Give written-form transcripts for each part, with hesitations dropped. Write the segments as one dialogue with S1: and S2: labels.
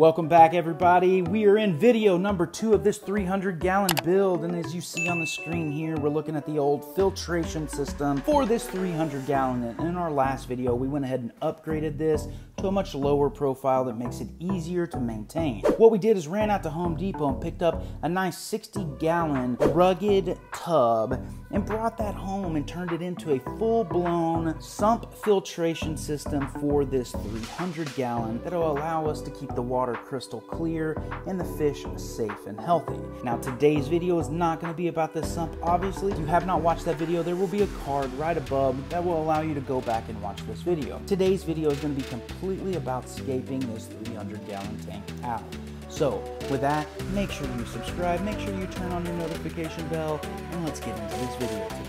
S1: Welcome back, everybody. We are in video number 2 of this 300-gallon build, and as you see on the screen here, we're looking at the old filtration system for this 300-gallon. And in our last video, we went ahead and upgraded this to a much lower profile that makes it easier to maintain. What we did is ran out to Home Depot and picked up a nice 60-gallon rugged tub and brought that home and turned it into a full-blown sump filtration system for this 300-gallon that will allow us to keep the water crystal clear and the fish safe and healthy. Now, today's video is not going to be about this sump, obviously. If you have not watched that video, there will be a card right above that will allow you to go back and watch this video. Today's video is going to be completely about scaping this 300-gallon tank out. So, with that, make sure you subscribe, make sure you turn on your notification bell, and let's get into this video today.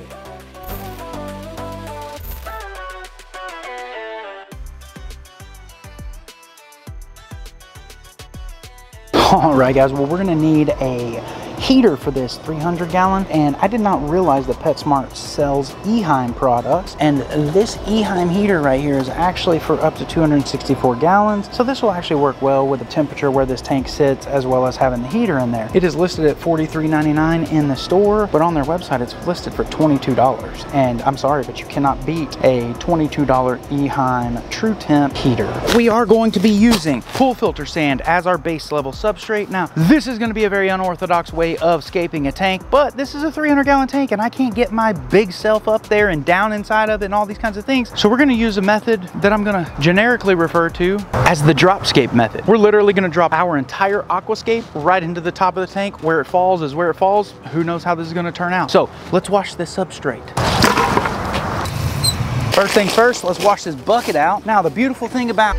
S1: Alright guys, well, we're going to need a heater for this 300-gallon, and I did not realize that PetSmart sells Eheim products, and this Eheim heater right here is actually for up to 264 gallons, so this will actually work well with the temperature where this tank sits, as well as having the heater in there. It is listed at $43.99 in the store, but on their website it's listed for $22, and I'm sorry, but you cannot beat a $22 Eheim True Temp heater. We are going to be using pool filter sand as our base level substrate. Now, this is going to be a very unorthodox way of scaping a tank, but this is a 300-gallon tank and I can't get my big self up there and down inside of it and all these kinds of things. So we're going to use a method that I'm going to generically refer to as the dropscape method. We're literally going to drop our entire aquascape right into the top of the tank. Where it falls is where it falls. Who knows how this is going to turn out. So let's wash this substrate. First things first, let's wash this bucket out. Now, the beautiful thing about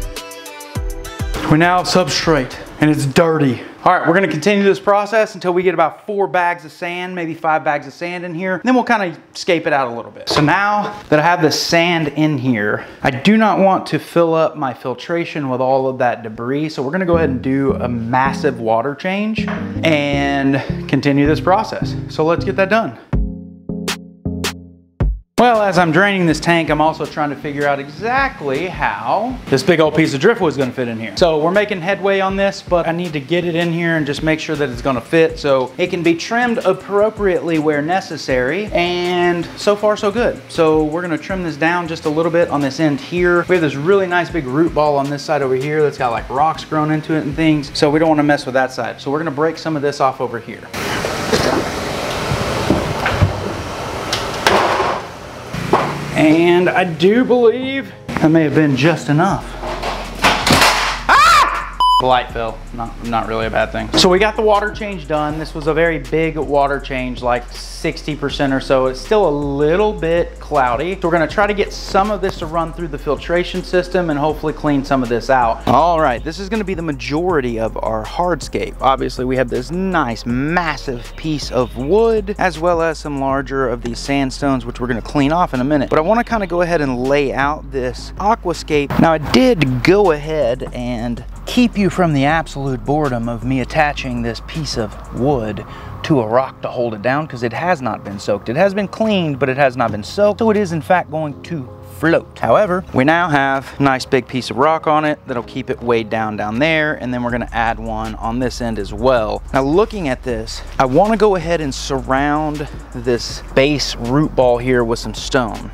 S1: we're now substrate and it's dirty. All right, we're gonna continue this process until we get about 4 bags of sand, maybe 5 bags of sand in here. Then we'll kind of scape it out a little bit. So now that I have the sand in here, I do not want to fill up my filtration with all of that debris. So we're gonna go ahead and do a massive water change and continue this process. So let's get that done. Well, as I'm draining this tank, I'm also trying to figure out exactly how this big old piece of driftwood is going to fit in here. So we're making headway on this, but I need to get it in here and just make sure that it's going to fit so it can be trimmed appropriately where necessary. And so far, so good. So we're going to trim this down just a little bit on this end here. We have this really nice big root ball on this side over here that's got like rocks grown into it and things. So we don't want to mess with that side. So we're going to break some of this off over here. And I do believe that may have been just enough. Ah! The light fell. Not really a bad thing. So we got the water change done. This was a very big water change, like 60% or so. It's still a little bit cloudy. So we're gonna try to get some of this to run through the filtration system and hopefully clean some of this out. All right, this is gonna be the majority of our hardscape. Obviously, we have this nice, massive piece of wood, as well as some larger of these sandstones, which we're gonna clean off in a minute. But I wanna kinda go ahead and lay out this aquascape. Now, I did go ahead and keep you from the absolute boredom of me attaching this piece of wood to a rock to hold it down, because it has not been soaked. It has been cleaned, but it has not been soaked, so it is in fact going to float. However, we now have a nice big piece of rock on it that'll keep it weighed down there, and then we're gonna add one on this end as well. Now, looking at this, I wanna go ahead and surround this base root ball here with some stone.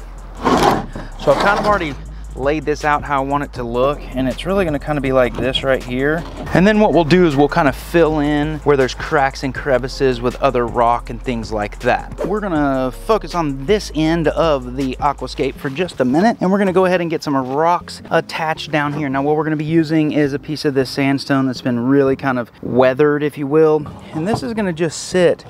S1: So I've kind of already laid this out how I want it to look, and it's really gonna kind of be like this right here. And then what we'll do is we'll kind of fill in where there's cracks and crevices with other rock and things like that. We're gonna focus on this end of the aquascape for just a minute, and we're gonna go ahead and get some rocks attached down here. Now, what we're gonna be using is a piece of this sandstone that's been really kind of weathered, if you will, and this is gonna just sit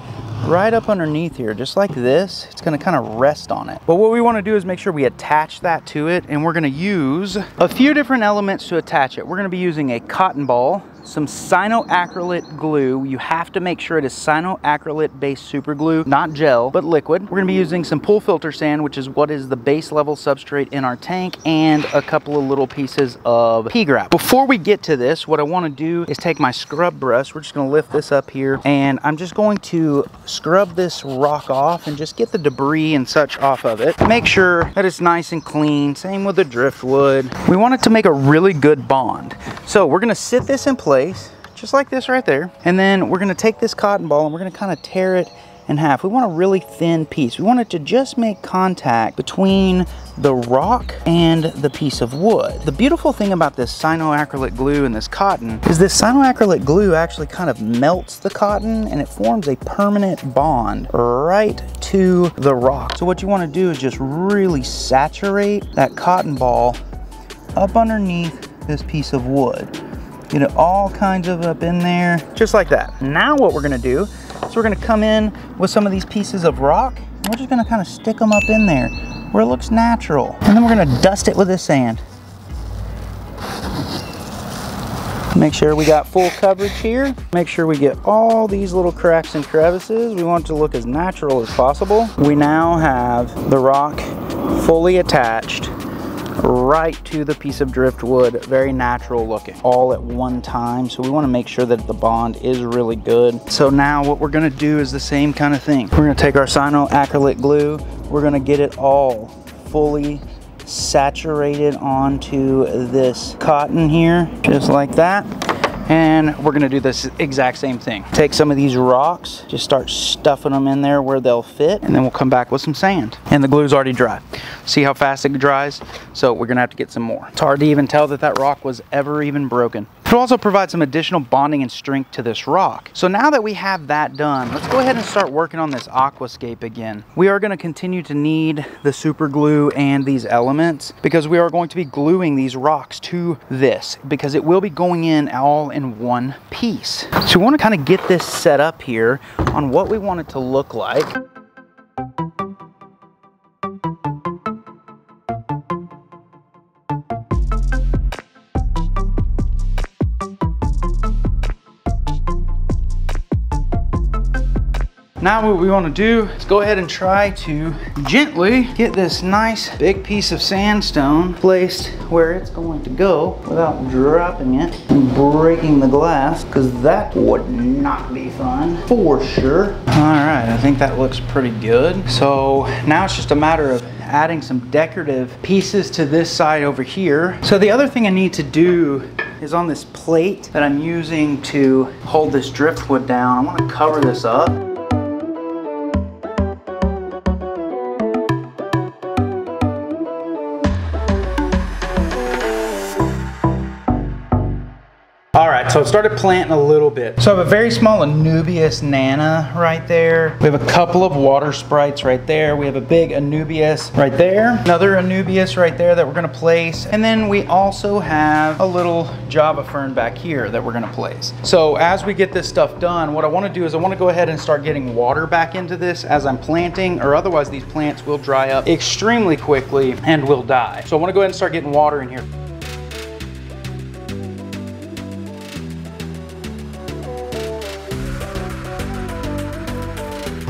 S1: right up underneath here, just like this. It's gonna kind of rest on it. But what we wanna do is make sure we attach that to it, and we're gonna use a few different elements to attach it. We're gonna be using a cotton ball, some cyanoacrylate glue. You have to make sure it is cyanoacrylate based super glue, not gel, but liquid. We're gonna be using some pool filter sand, which is what is the base level substrate in our tank, and a couple of little pieces of pea gravel. Before we get to this, what I wanna do is take my scrub brush. We're just gonna lift this up here, and I'm just going to scrub this rock off and just get the debris and such off of it. Make sure that it's nice and clean. Same with the driftwood. We want it to make a really good bond. So we're gonna sit this in place. place, just like this right there. And then we're gonna take this cotton ball and we're gonna kind of tear it in half. We want a really thin piece. We want it to just make contact between the rock and the piece of wood. The beautiful thing about this cyanoacrylate glue and this cotton is this cyanoacrylate glue actually kind of melts the cotton and it forms a permanent bond right to the rock. So what you want to do is just really saturate that cotton ball up underneath this piece of wood. Get it all kinds of up in there, just like that. Now what we're gonna do is we're gonna come in with some of these pieces of rock and we're just gonna kind of stick them up in there where it looks natural. And then we're gonna dust it with this sand. Make sure we got full coverage here. Make sure we get all these little cracks and crevices. We want it to look as natural as possible. We now have the rock fully attached right to the piece of driftwood, very natural looking, all at one time. So we want to make sure that the bond is really good. So now what we're going to do is the same kind of thing. We're going to take our cyanoacrylate glue, we're going to get it all fully saturated onto this cotton here, just like that. And we're gonna do this exact same thing. Take some of these rocks, just start stuffing them in there where they'll fit, and then we'll come back with some sand. And the glue's already dry. See how fast it dries? So we're gonna have to get some more. It's hard to even tell that that rock was ever even broken. It'll also provide some additional bonding and strength to this rock. So now that we have that done, let's go ahead and start working on this aquascape again. We are gonna continue to need the super glue and these elements because we are going to be gluing these rocks to this because it will be going in all in one piece. So we wanna kind of get this set up here on what we want it to look like. Now what we want to do is go ahead and try to gently get this nice big piece of sandstone placed where it's going to go without dropping it and breaking the glass, because that would not be fun for sure. All right, I think that looks pretty good. So now it's just a matter of adding some decorative pieces to this side over here. So the other thing I need to do is on this plate that I'm using to hold this driftwood down, I want to cover this up. All right, so it started planting a little bit. So I have a very small Anubias Nana right there. We have a couple of water sprites right there. We have a big Anubias right there. Another Anubias right there that we're gonna place. And then we also have a little Java Fern back here that we're gonna place. So as we get this stuff done, what I wanna do is I wanna go ahead and start getting water back into this as I'm planting, or otherwise these plants will dry up extremely quickly and will die. So I wanna go ahead and start getting water in here.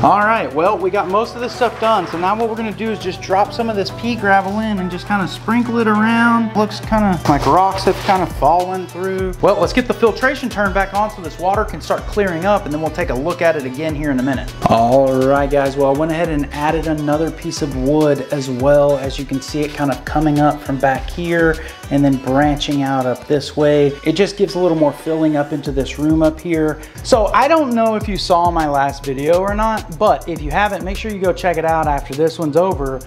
S1: All right, well, we got most of this stuff done. So now what we're gonna do is just drop some of this pea gravel in and just kind of sprinkle it around. Looks kind of like rocks have kind of fallen through. Well, let's get the filtration turned back on so this water can start clearing up, and then we'll take a look at it again here in a minute. All right, guys, well, I went ahead and added another piece of wood as well. As you can see, it kind of coming up from back here and then branching out up this way. It just gives a little more filling up into this room up here. So I don't know if you saw my last video or not, but if you haven't, make sure you go check it out after this one's over.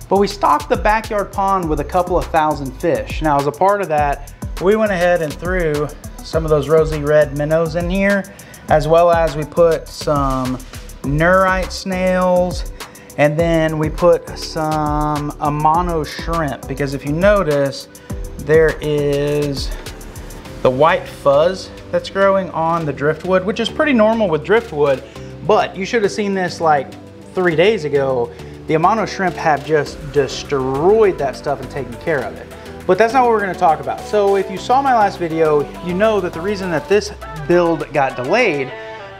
S1: But we stocked the backyard pond with a couple of thousand fish. Now, as a part of that, we went ahead and threw some of those rosy red minnows in here, as well as we put some Neurite snails, and then we put some Amano shrimp, because if you notice, there is the white fuzz that's growing on the driftwood, which is pretty normal with driftwood, but you should have seen this like 3 days ago. The Amano shrimp have just destroyed that stuff and taken care of it. But that's not what we're gonna talk about. So if you saw my last video, you know that the reason that this build got delayed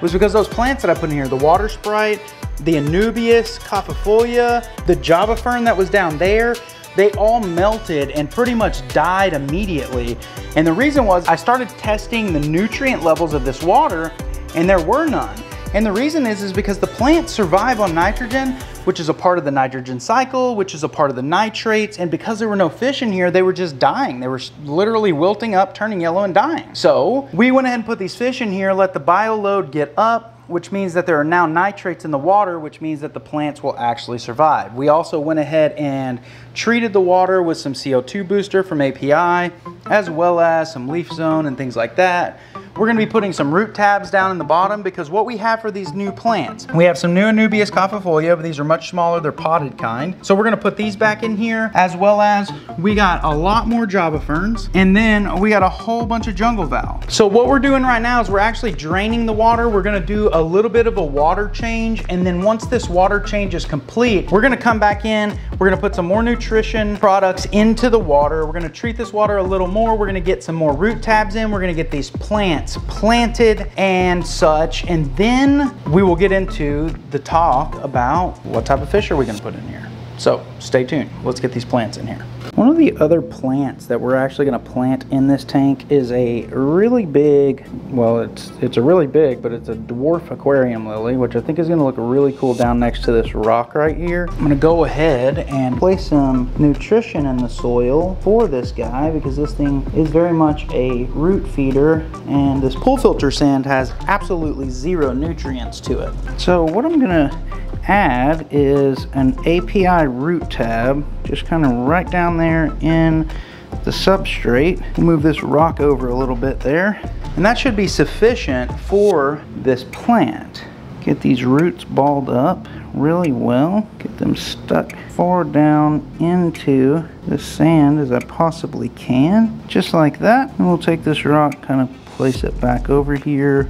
S1: was because those plants that I put in here, the water sprite, the Anubias coppifolia, the Java Fern that was down there, they all melted and pretty much died immediately. And the reason was I started testing the nutrient levels of this water and there were none. And the reason is because the plants survive on nitrogen, which is a part of the nitrogen cycle, which is a part of the nitrates. And because there were no fish in here, they were just dying. They were literally wilting up, turning yellow and dying. So we went ahead and put these fish in here, let the bio load get up, which means that there are now nitrates in the water, which means that the plants will actually survive. We also went ahead and treated the water with some CO2 booster from API, as well as some leaf zone and things like that. We're gonna be putting some root tabs down in the bottom because what we have for these new plants, we have some new Anubias caufifolia, but these are much smaller, they're potted kind. So we're gonna put these back in here, as well as we got a lot more Java ferns, and then we got a whole bunch of jungle val. So what we're doing right now is we're actually draining the water. We're gonna do a little bit of a water change, and then once this water change is complete, we're gonna come back in, we're gonna put some more nutrition products into the water. We're gonna treat this water a little more. We're gonna get some more root tabs in. We're gonna get these plants planted and such, and then we will get into the talk about what type of fish are we going to put in here. So stay tuned. Let's get these plants in here. One of the other plants that we're actually going to plant in this tank is a really big, well, it's a really big, but it's a dwarf aquarium lily, which I think is going to look really cool down next to this rock right here. I'm going to go ahead and place some nutrition in the soil for this guy because this thing is very much a root feeder, and this pool filter sand has absolutely zero nutrients to it. So what I'm going to add is an API root tab, just kind of right down there in the substrate. Move this rock over a little bit there, and that should be sufficient for this plant. Get these roots balled up really well, get them stuck far down into the sand as I possibly can, just like that. And we'll take this rock, kind of place it back over here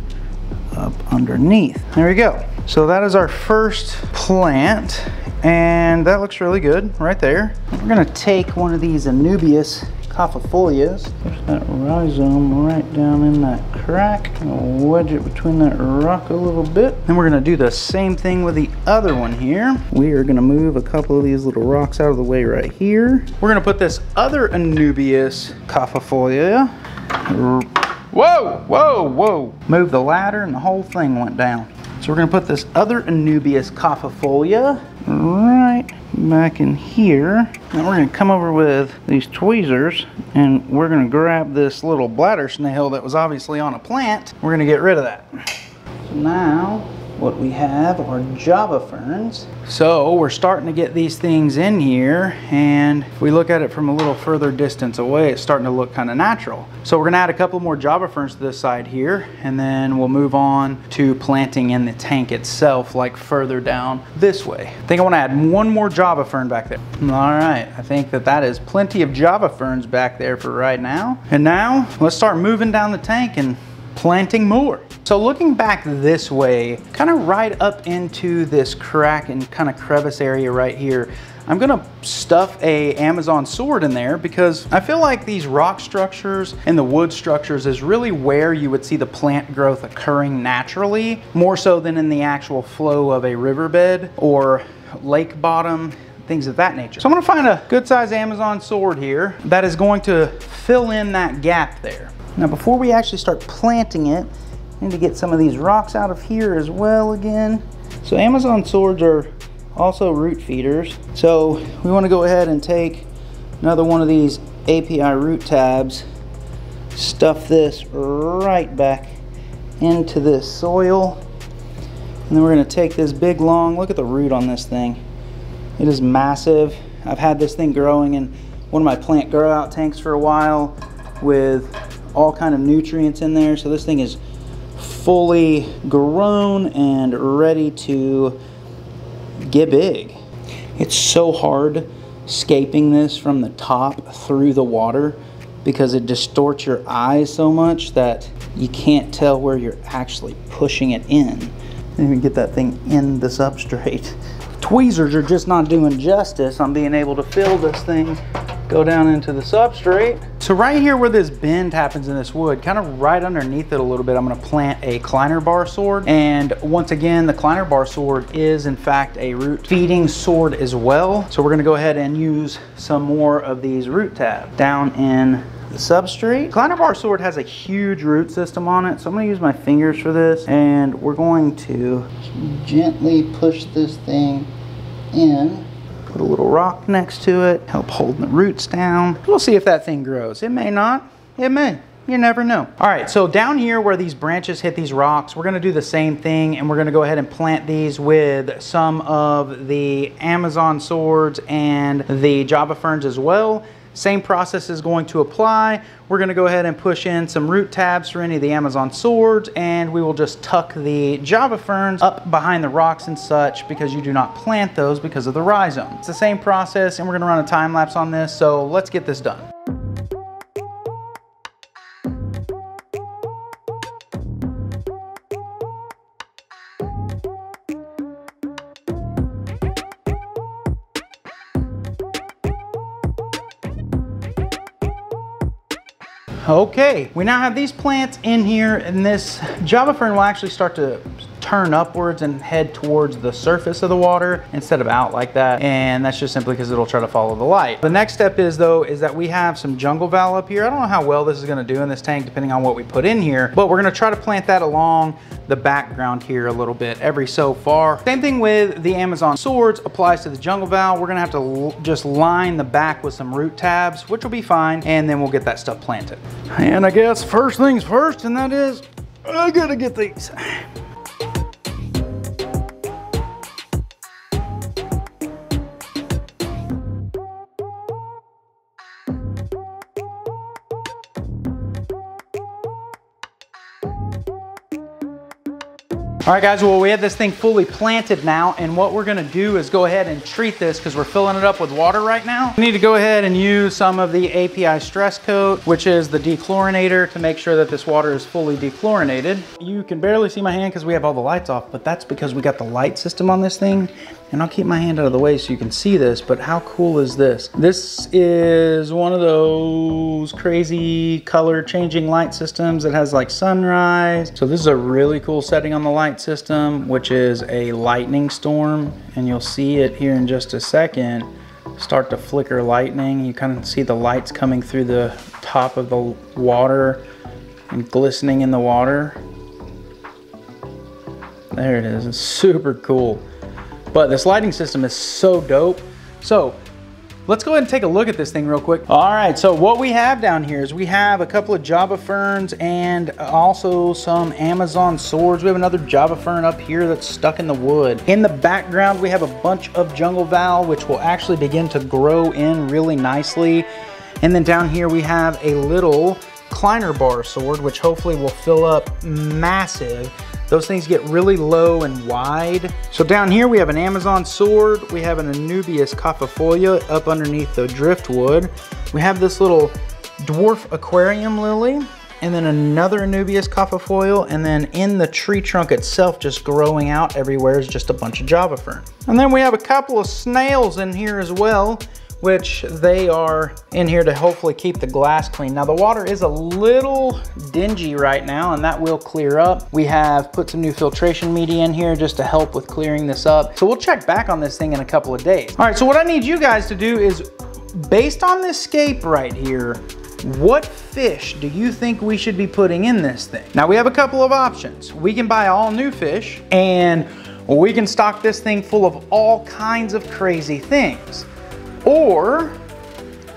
S1: up underneath. There we go. So that is our first plant, and that looks really good right there. We're gonna take one of these Anubias caufifolias, push that rhizome right down in that crack, and wedge it between that rock a little bit. Then we're gonna do the same thing with the other one here. We are gonna move a couple of these little rocks out of the way right here. We're gonna put this other Anubias caufifolia. Whoa, whoa, whoa. Move the ladder and the whole thing went down. So we're gonna put this other Anubias caufifolia right back in here. And we're gonna come over with these tweezers and we're gonna grab this little bladder snail that was obviously on a plant. We're gonna get rid of that. So now what we have are Java ferns. So we're starting to get these things in here, and if we look at it from a little further distance away, it's starting to look kind of natural. So we're gonna add a couple more Java ferns to this side here, and then we'll move on to planting in the tank itself, like further down this way. I think I wanna add one more Java fern back there. All right, I think that is plenty of Java ferns back there for right now. And now let's start moving down the tank and planting more. So looking back this way, kind of right up into this crack and kind of crevice area right here, I'm gonna stuff a Amazon sword in there because I feel like these rock structures and the wood structures is really where you would see the plant growth occurring naturally, more so than in the actual flow of a riverbed or lake bottom, things of that nature. So I'm gonna find a good size Amazon sword here that is going to fill in that gap there. Now before we actually start planting it, I need to get some of these rocks out of here as well again. So Amazon swords are also root feeders. So we want to go ahead and take another one of these API root tabs, stuff this right back into this soil, and then we're going to take this big long, look at the root on this thing. It is massive. I've had this thing growing in one of my plant grow out tanks for a while with all kind of nutrients in there. So this thing is fully grown and ready to get big. It's so hard scaping this from the top through the water because it distorts your eyes so much that you can't tell where you're actually pushing it in. Even get that thing in the substrate. Tweezers are just not doing justice on being able to fill this thing, go down into the substrate. So right here where this bend happens in this wood, kind of right underneath it a little bit, I'm gonna plant a Kleiner bar sword. And once again, the Kleiner bar sword is in fact a root feeding sword as well. So we're gonna go ahead and use some more of these root tabs down in the substrate. Kleiner bar sword has a huge root system on it, so I'm gonna use my fingers for this, and we're going to gently push this thing in. Put a little rock next to it, help holding the roots down. We'll see if that thing grows. It may not, it may. You never know. All right, so down here where these branches hit these rocks, we're gonna do the same thing, and we're gonna go ahead and plant these with some of the Amazon swords and the Java ferns as well. Same process is going to apply. We're gonna go ahead and push in some root tabs for any of the Amazon swords, and we will just tuck the Java ferns up behind the rocks and such, because you do not plant those because of the rhizome. It's the same process, and we're gonna run a time lapse on this, so let's get this done. Okay, we now have these plants in here, and this Java fern will actually start to turn upwards and head towards the surface of the water instead of out like that, and that's just simply because it'll try to follow the light. The next step is that we have some jungle val up here. I don't know how well this is going to do in this tank depending on what we put in here, but we're going to try to plant that along the background here a little bit every so far. Same thing with the Amazon swords applies to the jungle val. We're gonna have to just line the back with some root tabs, which will be fine, and then we'll get that stuff planted. And I guess first things first, and that is I gotta get these. All right guys, well we have this thing fully planted now, and what we're gonna do is go ahead and treat this because we're filling it up with water right now. We need to go ahead and use some of the API Stress Coat, which is the dechlorinator, to make sure that this water is fully dechlorinated. You can barely see my hand because we have all the lights off, but that's because we got the light system on this thing. And I'll keep my hand out of the way so you can see this, but how cool is this? This is one of those crazy color changing light systems that has like sunrise. So this is a really cool setting on the light system, which is a lightning storm. And you'll see it here in just a second, start to flicker lightning. You kind of see the lights coming through the top of the water and glistening in the water. There it is, it's super cool. But this lighting system is so dope. So let's go ahead and take a look at this thing real quick. All right, so what we have down here is we have a couple of Java ferns and also some Amazon swords. We have another Java fern up here that's stuck in the wood. In the background, we have a bunch of jungle val, which will actually begin to grow in really nicely. And then down here we have a little Kleiner bar sword, which hopefully will fill up massive. Those things get really low and wide. So down here we have an Amazon sword. We have an Anubias coppifolia up underneath the driftwood. We have this little dwarf aquarium lily, and then another Anubias coppifolia, and then in the tree trunk itself, just growing out everywhere, is just a bunch of Java fern. And then we have a couple of snails in here as well, which they are in here to hopefully keep the glass clean. Now the water is a little dingy right now, and that will clear up. We have put some new filtration media in here just to help with clearing this up. So we'll check back on this thing in a couple of days. All right, so what I need you guys to do is, based on this scape right here, what fish do you think we should be putting in this thing? Now we have a couple of options. We can buy all new fish, and we can stock this thing full of all kinds of crazy things. Or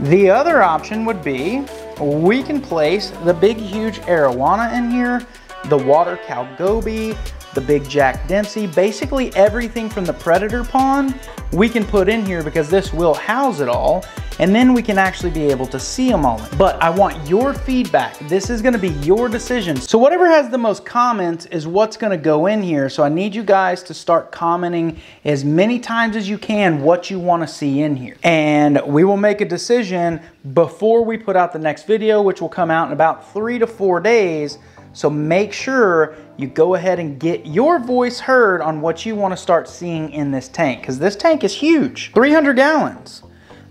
S1: the other option would be we can place the big huge arowana in here, the water cow goby, the big Jack Dempsey, basically everything from the predator pond we can put in here because this will house it all, and then we can actually be able to see them all. But I want your feedback. This is gonna be your decision. So whatever has the most comments is what's gonna go in here. So I need you guys to start commenting as many times as you can what you wanna see in here. And we will make a decision before we put out the next video, which will come out in about 3 to 4 days. So make sure you go ahead and get your voice heard on what you want to start seeing in this tank, because this tank is huge. 300 gallons,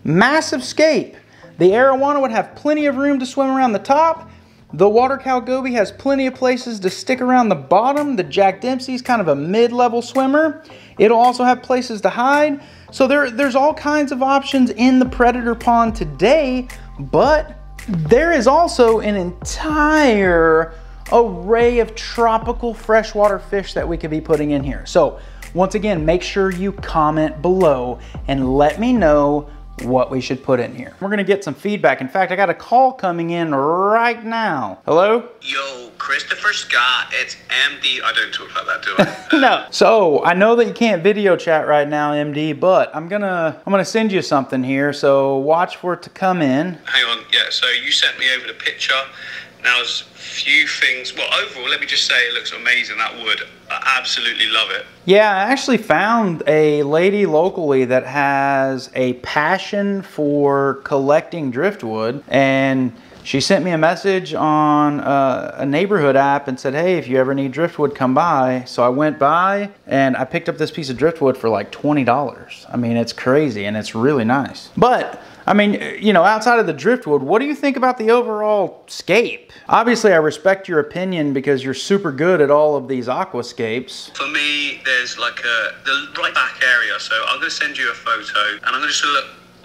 S1: massive scape. The arowana would have plenty of room to swim around the top. The water cow goby has plenty of places to stick around the bottom. The Jack Dempsey's kind of a mid-level swimmer. It'll also have places to hide. So there's all kinds of options in the predator pond today, but there is also an entire array of tropical freshwater fish that we could be putting in here. So Once again, make sure you comment below and let me know what we should put in here. We're gonna get some feedback. In fact, I got a call coming in right now. Hello?
S2: Yo, Christopher Scott, it's MD. I don't talk like that, do I?
S1: No. So I know that you can't video chat right now, MD, but I'm gonna send you something here. So watch for it to come in.
S2: Hang on, yeah. So you sent me over the picture. Now there's a few things. Well, overall, let me just say it looks amazing. That wood, I absolutely love it.
S1: Yeah, I actually found a lady locally that has a passion for collecting driftwood, and she sent me a message on a neighborhood app and said, hey, if you ever need driftwood, come by. So I went by and I picked up this piece of driftwood for like $20. I mean, it's crazy and it's really nice. But I mean, you know, outside of the driftwood, what do you think about the overall scape? Obviously, I respect your opinion because you're super good at all of these aquascapes.
S2: For me, there's like the right back area. So I'm going to send you a photo and I'm going to just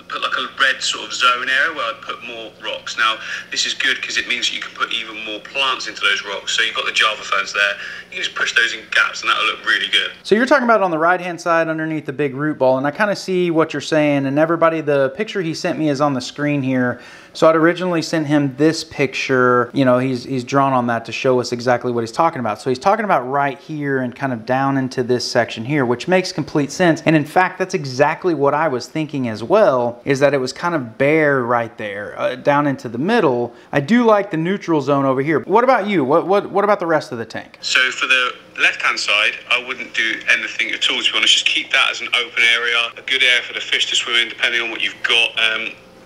S2: put like a red sort of zone area where I'd put more rocks. Now, this is good because it means you can put even more plants into those rocks. So you've got the Java ferns there. You can just push those in gaps and that'll look really good.
S1: So you're talking about on the right-hand side underneath the big root ball, and I kind of see what you're saying. And everybody, the picture he sent me is on the screen here. So I'd originally sent him this picture. You know, he's drawn on that to show us exactly what he's talking about. So he's talking about right here and kind of down into this section here, which makes complete sense. And in fact, that's exactly what I was thinking as well, is that it was kind of bare right there, down into the middle. I do like the neutral zone over here. What about you? What about the rest of the tank?
S2: So for the left-hand side, I wouldn't do anything at all, to be honest. Just keep that as an open area, a good area for the fish to swim in, depending on what you've got.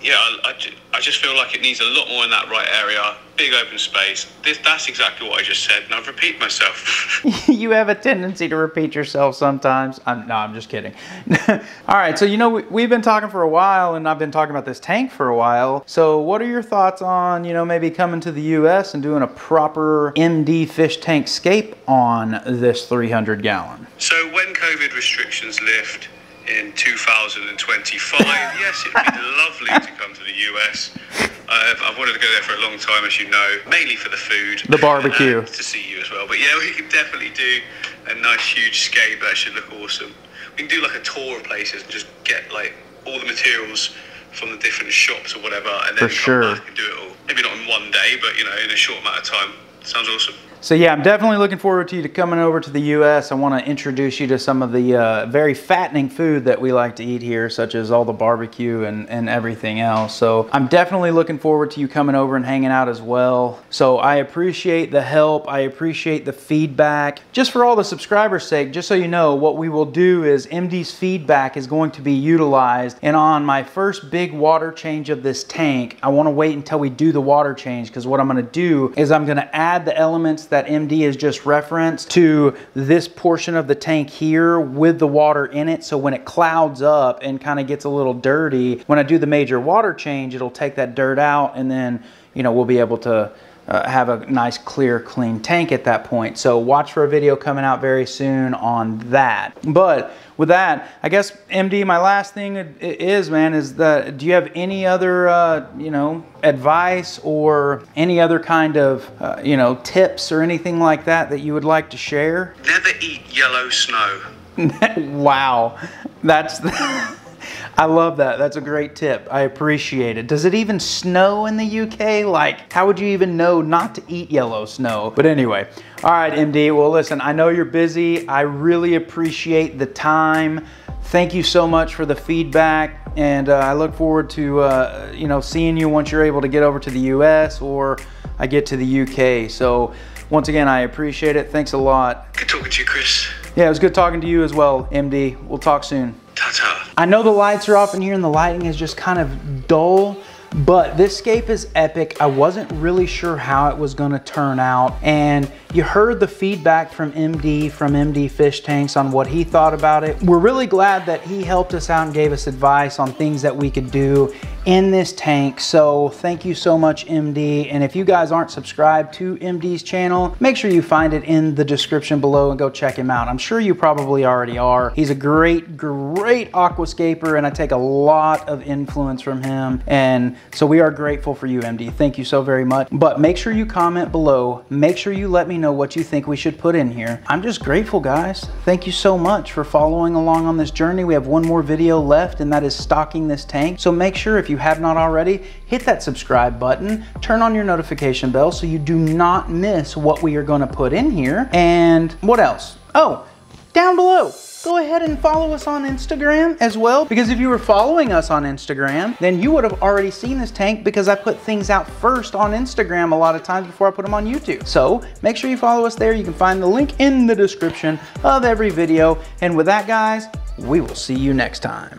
S2: Yeah, I just feel like it needs a lot more in that right area. Big open space. That's exactly what I just said, and I've repeated myself.
S1: You have a tendency to repeat yourself sometimes. No, I'm just kidding. All right, so you know, we've been talking for a while, and I've been talking about this tank for a while. So what are your thoughts on, you know, maybe coming to the US and doing a proper MD fish tank scape on this 300 gallon?
S2: So when COVID restrictions lift in 2025, yes, it'd be lovely to come to the US. I've wanted to go there for a long time, as you know, mainly for the food.
S1: The barbecue.
S2: To see you as well. But yeah, we can definitely do a nice huge scape. That should look awesome. We can do like a tour of places and just get like all the materials from the different shops or whatever, and then come back and do it all. Maybe not in one day, but you know, in a short amount of time. Sounds awesome.
S1: So yeah, I'm definitely looking forward to you coming over to the US. I want to introduce you to some of the very fattening food that we like to eat here, such as all the barbecue and everything else. So I'm definitely looking forward to you coming over and hanging out as well. So I appreciate the help. I appreciate the feedback. Just for all the subscribers' sake, just so you know, what we will do is MD's feedback is going to be utilized. And on my first big water change of this tank, I want to wait until we do the water change, because what I'm going to do is I'm going to add the elements that MD has just referenced to this portion of the tank here with the water in it. So when it clouds up and kind of gets a little dirty, when I do the major water change, it'll take that dirt out, and then, you know, we'll be able to have a nice, clear, clean tank at that point. So watch for a video coming out very soon on that. But with that, I guess, MD, my last thing is, man, is that, do you have any other, you know, advice or any other kind of, you know, tips or anything like that that you would like to share?
S2: Never eat yellow snow.
S1: Wow, that's... I love that. That's a great tip. I appreciate it. Does it even snow in the UK? Like, how would you even know not to eat yellow snow? But anyway, all right, MD. Well, listen, I know you're busy. I really appreciate the time. Thank you so much for the feedback, and I look forward to you know, seeing you once you're able to get over to the US or I get to the UK. So once again, I appreciate it. Thanks a lot.
S2: Good talking to you, Chris.
S1: Yeah, it was good talking to you as well, MD. We'll talk soon.
S2: Ta-ta.
S1: I know the lights are off in here and the lighting is just kind of dull, but this scape is epic. I wasn't really sure how it was gonna turn out, and you heard the feedback from MD Fish Tanks on what he thought about it. We're really glad that he helped us out and gave us advice on things that we could do in this tank. So thank you so much, MD. And if you guys aren't subscribed to MD's channel, make sure you find it in the description below and go check him out. I'm sure you probably already are. He's a great aquascaper, and I take a lot of influence from him. And So we are grateful for you, MD. Thank you so very much. But make sure you comment below. Make sure you let me know what you think we should put in here. I'm just grateful, guys. Thank you so much for following along on this journey. We have one more video left, and that is stocking this tank. So make sure, if you have not already, hit that subscribe button, turn on your notification bell so you do not miss what we are going to put in here. And what else? Oh, down below, go ahead and follow us on Instagram as well, because if you were following us on Instagram, then you would have already seen this tank, because I put things out first on Instagram a lot of times before I put them on YouTube. So make sure you follow us there. You can find the link in the description of every video. And with that, guys, we will see you next time.